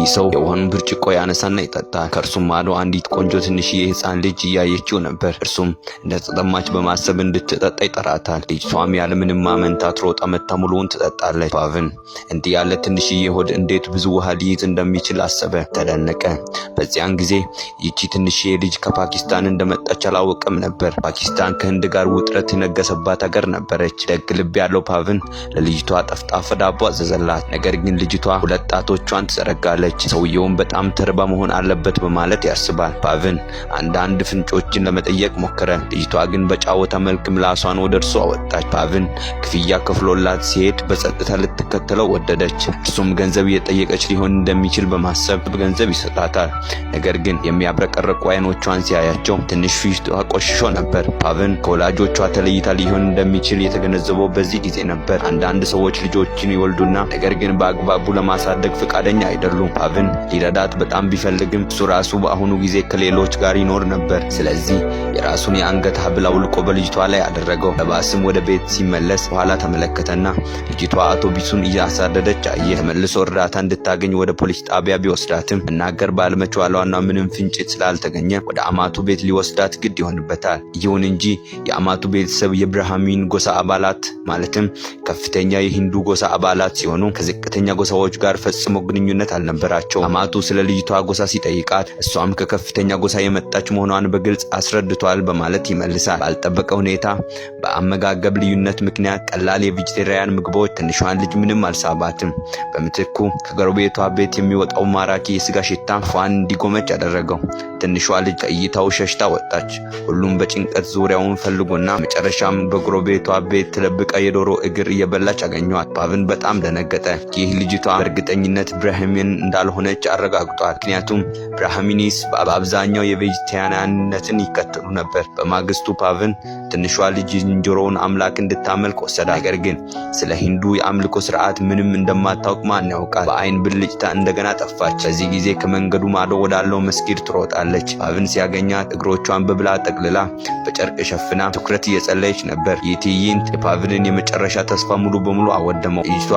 ይህ ሰው የውሃን ብርጭቆ ያነሳና ይጠጣል። ከእርሱም ማዶ አንዲት ቆንጆ ትንሽዬ ሕፃን ልጅ እያየችው ነበር። እርሱም እንደተጠማች በማሰብ እንድትጠጣ ይጠራታል። ልጅቷም ያለምንም ማመንታት ሮጣ መታ ሙሉውን ትጠጣለች። ፓቭን እንዲህ ያለ ትንሽዬ ሆድ እንዴት ብዙ ውሃ ሊይዝ እንደሚችል አሰበ፣ ተደነቀ። በዚያን ጊዜ ይቺ ትንሽዬ ልጅ ከፓኪስታን እንደመጣች አላወቀም ነበር። ፓኪስታን ከህንድ ጋር ውጥረት የነገሰባት ሀገር ነበረች። ደግ ልብ ያለው ፓቭን ለልጅቷ ጠፍጣፋ ዳቦ አዘዘላት። ነገር ግን ልጅቷ ሁለት ጣቶቿን ትዘረጋለች። ሰውየውን በጣም ተርባ መሆን አለበት በማለት ያስባል። ፓቭን አንዳንድ ፍንጮችን ለመጠየቅ ሞከረ። ልጅቷ ግን በጫወታ መልክ ምላሷን ወደ እርሱ አወጣች። ፓቭን ክፍያ ከፍሎላት ሲሄድ በጸጥታ ልትከተለው ወደደች። እርሱም ገንዘብ እየጠየቀች ሊሆን እንደሚችል በማሰብ ገንዘብ ይሰጣታል። ነገር ግን የሚያብረቀርቁ አይኖቿን ሲያያቸው ትንሽ ፊቷ ቆሽሾ ነበር። ፓቭን ከወላጆቿ ተለይታ ሊሆን እንደሚችል የተገነዘበው በዚህ ጊዜ ነበር። አንዳንድ ሰዎች ልጆችን ይወልዱና ነገር ግን በአግባቡ ለማሳደግ ፈቃደኛ አይደሉም። ፓቭን ሊረዳት በጣም ቢፈልግም እሱ ራሱ በአሁኑ ጊዜ ከሌሎች ጋር ይኖር ነበር። ስለዚህ የራሱን የአንገት ሐብል አውልቆ በልጅቷ ላይ አደረገው። በባስም ወደ ቤት ሲመለስ በኋላ ተመለከተና ልጅቷ አውቶቡሱን እያሳደደች አየ። ተመልሶ እርዳታ እንድታገኝ ወደ ፖሊስ ጣቢያ ቢወስዳትም መናገር ባለመቻሏና ምንም ፍንጭት ስላልተገኘ ወደ አማቱ ቤት ሊወስዳት ግድ ይሆንበታል። ይሁን እንጂ የአማቱ ቤተሰብ የብርሃሚን ጎሳ አባላት ማለትም ከፍተኛ የሂንዱ ጎሳ አባላት ሲሆኑ ከዝቅተኛ ጎሳዎች ጋር ፈጽሞ ግንኙነት አልነበራቸው። አማቱ ስለ ልጅቷ ጎሳ ሲጠይቃት እሷም ከከፍተኛ ጎሳ የመጣች መሆኗን በግልጽ አስረድቷል በማለት ይመልሳል። ባልጠበቀ ሁኔታ በአመጋገብ ልዩነት ምክንያት ቀላል የቬጂቴሪያን ምግቦች ትንሿን ልጅ ምንም አልሳባትም። በምትኩ ከጎረቤቷ ቤት የሚወጣው ማራኪ የስጋ ሽታ ፏን እንዲጎመጅ አደረገው። ትንሿ ልጅ ከእይታው ሸሽታ ወጣች። ሁሉም በጭንቀት ዙሪያውን ፈልጎና መጨረሻም በጎረቤቷ ቤት ተደብቃ የዶሮ እግር እየበላች አገኘዋት። ፓቭን በጣም ደነገጠ። ይህ ልጅቷ በእርግጠኝነት ብራህሚን እንዳልሆነች አረጋግጧል። ምክንያቱም ብራህሚኒስ በአብዛኛው የቬጂቴሪያንነትን ይከተሉ ነበር። በማግስቱ ፓቭን ትንሿ ልጅ ዝንጀሮውን አምላክ እንድታመልክ ወሰዳ። ነገር ግን ስለ ሂንዱ የአምልኮ ስርዓት ምንም እንደማታውቅ ማን ያውቃል? በአይን ብልጭታ እንደገና ጠፋች። በዚህ ጊዜ ከመንገዱ ማዶ ወዳለው መስጊድ ትሮጣለች። ፓቭን ሲያገኛት እግሮቿን በብላ ጠቅልላ በጨርቅ ሸፍና ትኩረት እየጸለየች ነበር። ይህ ትዕይንት የፓቭንን የመጨረሻ ተስፋ ሙሉ በሙሉ አወደመው። ልጅቷ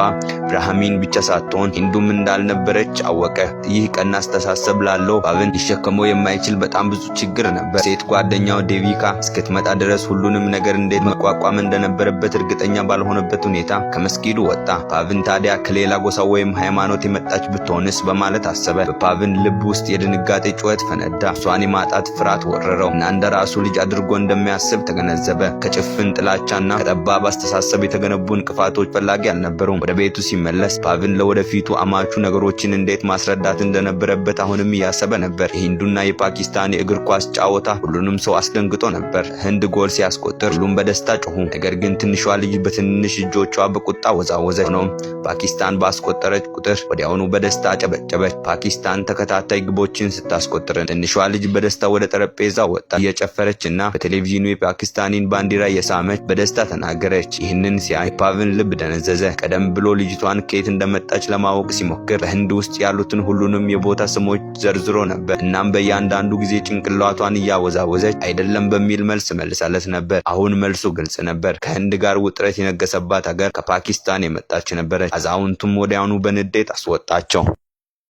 ብራህሚን ብቻ ሳትሆን ሂንዱም እንዳልነበረች አወቀ። ይህ ቀና አስተሳሰብ ላለው ፓቭን ሊሸከመው የማይችል በጣም ብዙ ችግር ነበር። ሴት ጓደኛው ዴቪካ እስክትመጣ ድረስ ሁሉንም ነገር እንዴት መቋቋም እንደነበረበት እርግጠኛ ባልሆነበት ሁኔታ ከመስጊዱ ወጣ። ፓቭን ታዲያ ከሌላ ጎሳ ወይም ሃይማኖት የመጣች ብትሆንስ በማለት አሰበ። በፓቭን ልብ ውስጥ የድንጋጤ ጩኸት ፈነዳ። እሷን የማጣት ፍርሃት ወረረው እና እንደራሱ ልጅ አድርጎ እንደሚያስብ ተገነዘበ። ከጭፍን ጥላቻና ከጠባብ አስተሳሰብ የተገነቡ እንቅፋቶች ፈላጊ አልነበሩም። ወደ ቤቱ ሲመለስ ፓቭን ለወደፊቱ አማቹ ነገሮችን እንዴት ማስረዳት እንደነበረበት አሁንም እያሰበ ነበር። የሂንዱና የፓኪስታን የእግር ኳስ ጨዋታ ሁሉንም ሰው አስደንግጦ ነበር። ህንድ ጎል ሲያስቆጥር ሁሉም በደስታ ጮሁ። ነገር ግን ትንሿ ልጅ በትንሽ እጆቿ በቁጣ ወዛወዘች። ሆኖም ፓኪስታን ባስቆጠረች ቁጥር ወዲያውኑ በደስታ ጨበጨበች። ፓኪስታን ተከታታይ ግቦችን ስታስቆጥር ትንሿ ልጅ በደስታ ወደ ጠረጴዛ ወጣ። እየጨፈረችና በቴሌቪዥኑ የፓኪስታንን ባንዲራ እየሳመች በደስታ ተናገረች። ይህንን ሲያይ ፓቭን ልብ ደነዘዘ። ቀደም ብሎ ልጅቷን ከየት እንደመጣች ለማወቅ ሲሞክር በህንድ ውስጥ ያሉትን ሁሉንም የቦታ ስሞች ዘርዝሮ ነበር። እናም በእያንዳንዱ ጊዜ ጭንቅላቷን እያወዛወዘች አይደለም በሚል መልስ መልሳለት ነበር። አሁን መልሱ ግልጽ ነበር። ከህንድ ጋር ውጥረት የነገሰባት ሀገር ከፓኪስታን የመጣች ነበረች። አዛውንቱም ወዲያውኑ በንዴት አስወጣቸው።